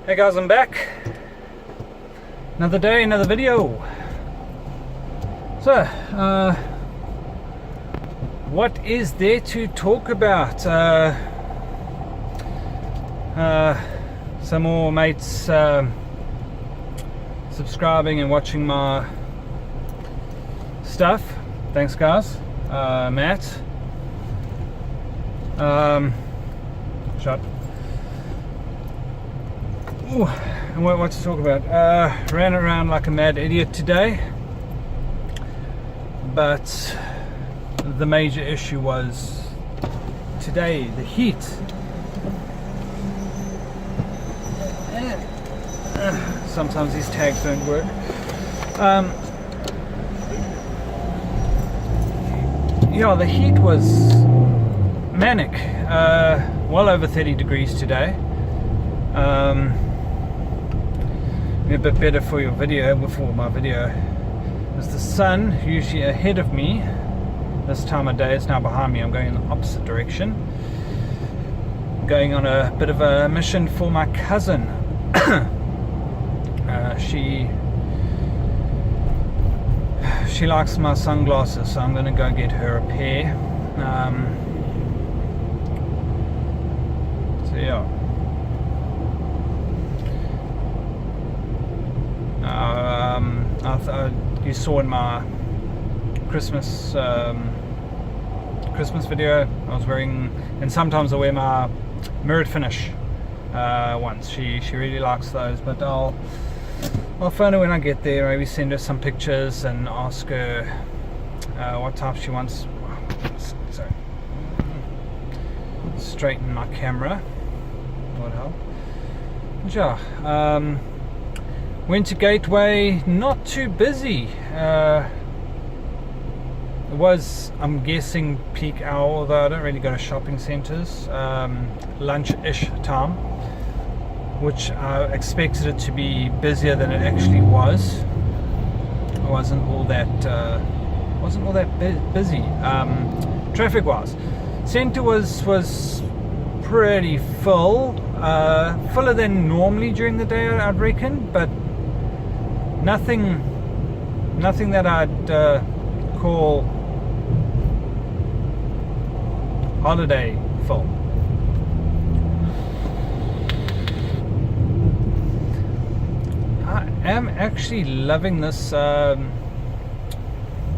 Hey guys, I'm back. Another day, another video. So, what is there to talk about? Some more mates subscribing and watching my stuff. Thanks guys. Matt. Shut. Ooh, and what to talk about? Ran around like a mad idiot today, but the major issue was today the heat. Sometimes these tags don't work. Yeah, the heat was manic. Well over 30 degrees today. A bit better for your video, before my video, is the sun, usually ahead of me this time of day. It's now behind me. I'm going in the opposite direction, going on a bit of a mission for my cousin. She likes my sunglasses, so I'm going to go get her a pair. So yeah. You saw in my Christmas video, I was wearing, and sometimes I wear my mirrored finish ones. She really likes those, but I'll phone her when I get there. Maybe send her some pictures and ask her what type she wants. Sorry, straighten my camera. What help? Yeah. Went to Gateway, not too busy. It was, I'm guessing, peak hour, although I don't really go to shopping centres. Lunch-ish time, which I expected it to be busier than it actually was. It wasn't all that busy. Traffic-wise, centre was pretty full, fuller than normally during the day, I'd reckon, but nothing that I'd call holiday full. I am actually loving this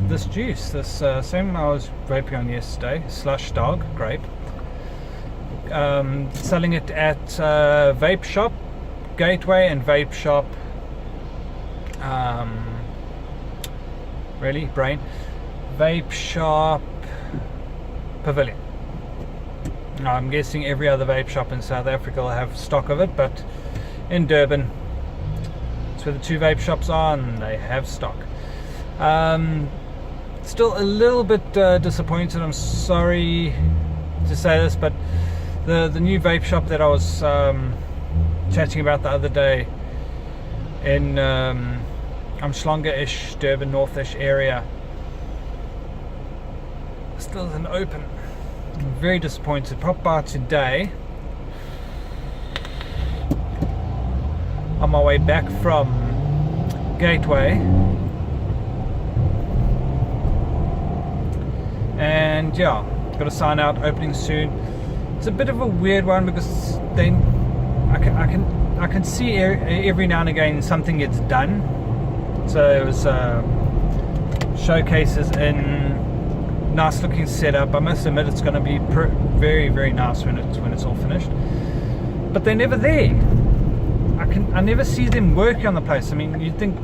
this juice. This same I was vaping on yesterday, Slush Dog grape. Selling it at Vape Shop Gateway and Vape Shop Vape Shop Pavilion. Now, I'm guessing every other vape shop in South Africa will have stock of it, but in Durban, it's where the two vape shops are, and they have stock. Still a little bit disappointed. I'm sorry to say this, but the new vape shop that I was chatting about the other day in Umhlanga-ish, Durban North-ish area still isn't open. I'm very disappointed. Popped by today on my way back from Gateway, and yeah, got to sign out, opening soon. It's a bit of a weird one because I can see every now and again something gets done. So it was showcases in nice looking setup. I must admit it's going to be very, very nice when it's all finished. But they're never there. I never see them working on the place. I mean, you'd think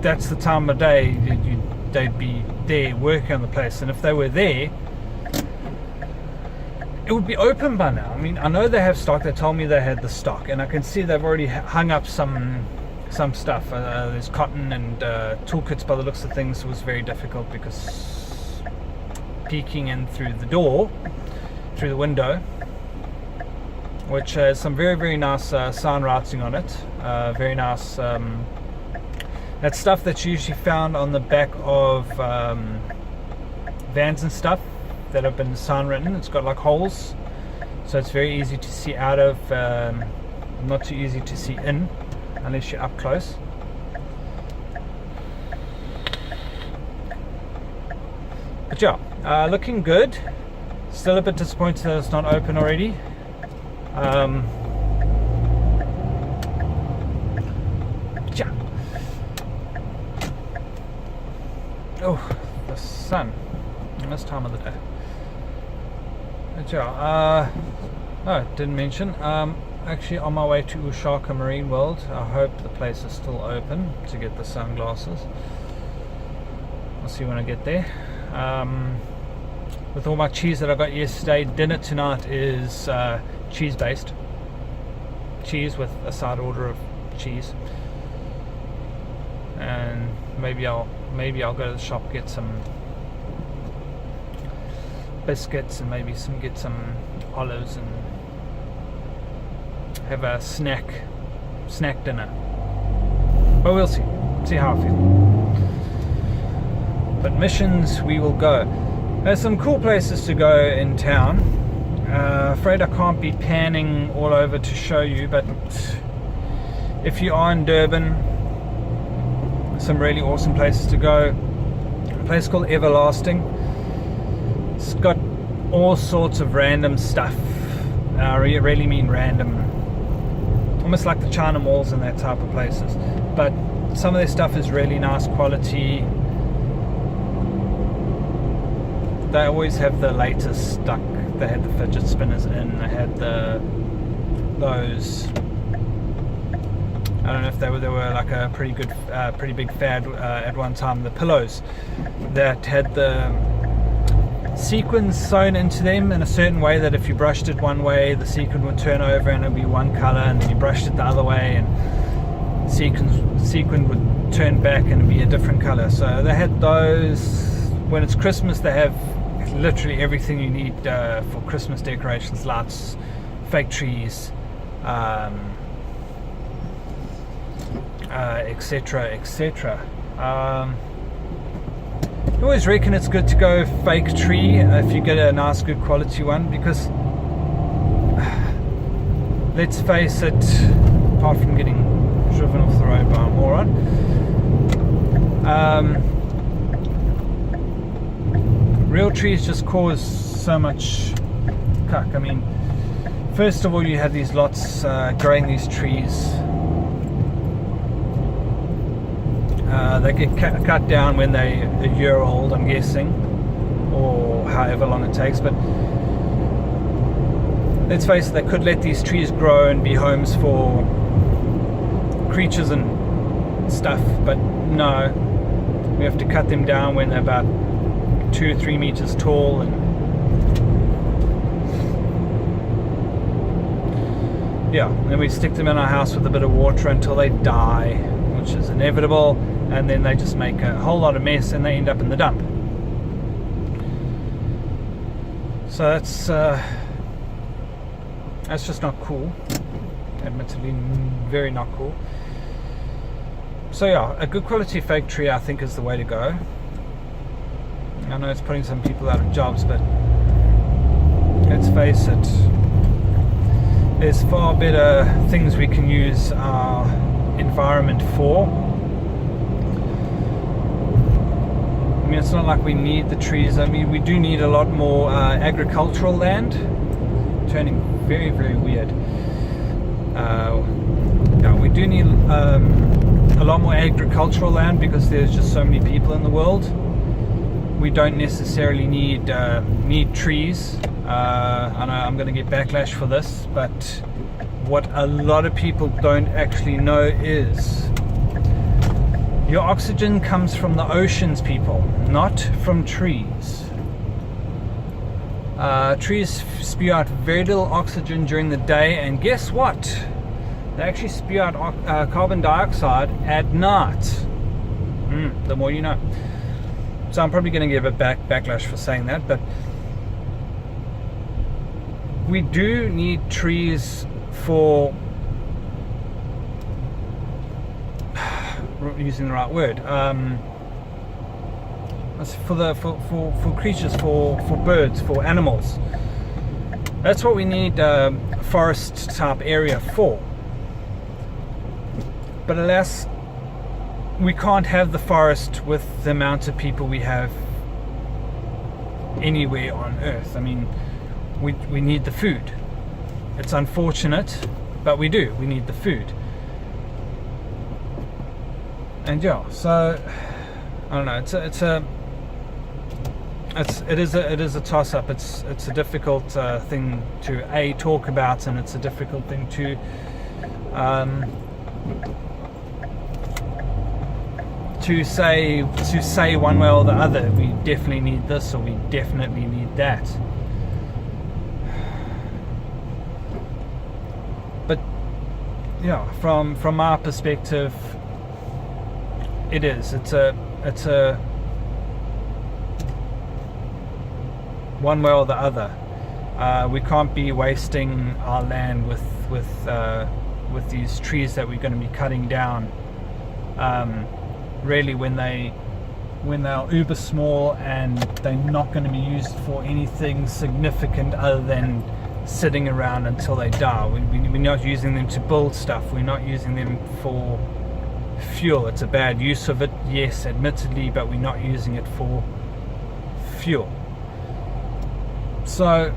that's the time of day they'd be there working on the place, and if they were there, it would be open by now. I mean, I know they have stock. They told me they had the stock, and I can see they've already hung up some stuff. There's cotton and toolkits. By the looks of things, was very difficult because peeking in through the door, through the window, which has some very, very nice sign writing on it. Very nice. That stuff that's usually found on the back of vans and stuff that have been sign written. It's got like holes, so it's very easy to see out of. not too easy to see in unless you're up close. But yeah, looking good. Still a bit disappointed that it's not open already. Yeah. Oh, the sun. This time of the day. But yeah, didn't mention. Actually on my way to Ushaka Marine World. I hope the place is still open to get the sunglasses. I'll see when I get there. With all my cheese that I got yesterday, dinner tonight is cheese based. Cheese with a side order of cheese. And maybe I'll go to the shop, get some biscuits and maybe get some olives and have a snack dinner. But we'll see how I feel. But missions, we will go. There's some cool places to go in town. Afraid I can't be panning all over to show you, but if you are in Durban, some really awesome places to go. A place called Everlasting. It's got all sorts of random stuff. I really mean random. Almost like the China malls and that type of places. But some of their stuff is really nice quality. They always have the latest stuff. They had the fidget spinners in. They had those. I don't know if they were like a pretty big fad at one time. The pillows that had the sequins sewn into them in a certain way that if you brushed it one way, the sequin would turn over and it would be one color, and then you brushed it the other way, and sequin would turn back and it'd be a different color. So they had those. When it's Christmas, they have literally everything you need for Christmas decorations, lights, fake trees, etc., etc. I always reckon it's good to go fake tree if you get a nice good quality one, because let's face it, apart from getting driven off the road by a moron, real trees just cause so much cuck. I mean, first of all, you have these lots growing these trees. They get cut down when they're a year old, I'm guessing, or however long it takes. But let's face it, they could let these trees grow and be homes for creatures and stuff, but no, we have to cut them down when they're about 2 or 3 meters tall, and yeah, and then we stick them in our house with a bit of water until they die, which is inevitable, and then they just make a whole lot of mess and they end up in the dump. So that's just not cool. Admittedly, very not cool. So yeah, a good quality fake tree I think is the way to go. I know it's putting some people out of jobs, but let's face it, there's far better things we can use our environment for. I mean, it's not like we need the trees. I mean, we do need a lot more agricultural land. Turning very, very weird. Yeah, we do need a lot more agricultural land because there's just so many people in the world. We don't necessarily need trees. I know I'm going to get backlash for this, but what a lot of people don't actually know is your oxygen comes from the oceans, people, not from trees. Trees spew out very little oxygen during the day, and guess what? They actually spew out carbon dioxide at night. The more you know. So I'm probably going to give a backlash for saying that, but we do need trees for, using the right word, for creatures, for birds, for animals. That's what we need forest type area for. But alas, we can't have the forest with the amount of people we have anywhere on Earth. I mean, we need the food. It's unfortunate, but we need the food. And yeah, so I don't know. It is a toss up. It's a difficult thing to talk about, and it's a difficult thing to say one way or the other. We definitely need this, or we definitely need that. But yeah, from our perspective, it's a one way or the other. We can't be wasting our land with these trees that we're going to be cutting down. Really, when they are uber small and they're not going to be used for anything significant other than sitting around until they die. We're not using them to build stuff. We're not using them for fuel. It's a bad use of it, yes, admittedly, but we're not using it for fuel. So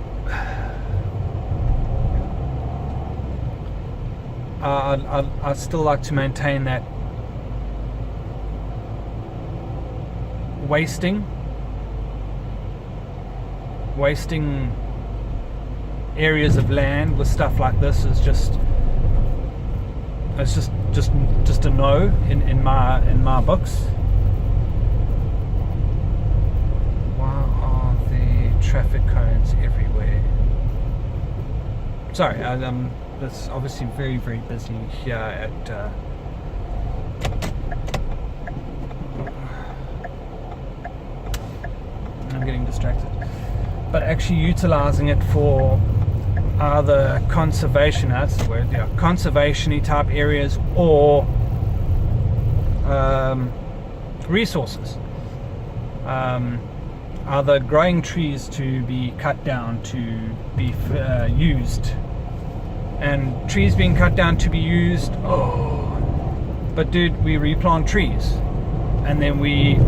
I'd still like to maintain that wasting areas of land with stuff like this is just a no in my books. Why are there traffic cones everywhere? Sorry, it's obviously very, very busy here at I'm getting distracted. But actually utilizing it for either conservation, that's the word, yeah, conservation-y type areas, or resources. Either growing trees to be cut down to be used, and trees being cut down to be used. But dude, we replant trees and then we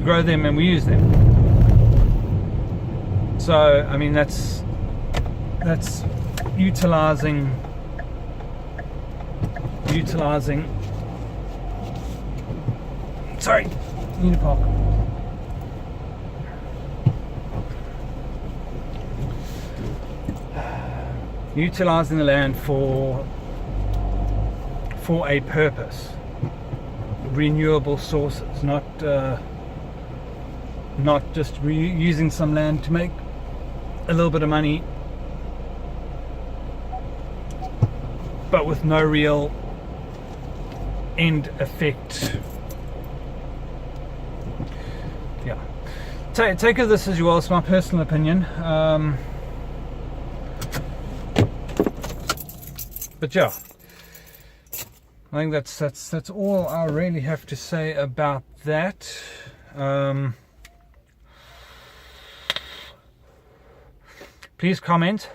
grow them and we use them. So I mean, that's utilizing sorry, need a pop. Utilizing the land for a purpose, renewable sources, not just using some land to make a little bit of money, but with no real end effect. Yeah, take of this as you will. It's my personal opinion. But yeah, I think that's all I really have to say about that. Please comment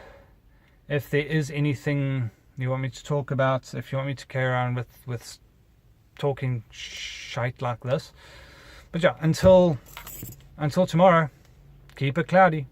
if there is anything you want me to talk about, if you want me to carry on with talking shite like this. But yeah, until tomorrow, keep it cloudy.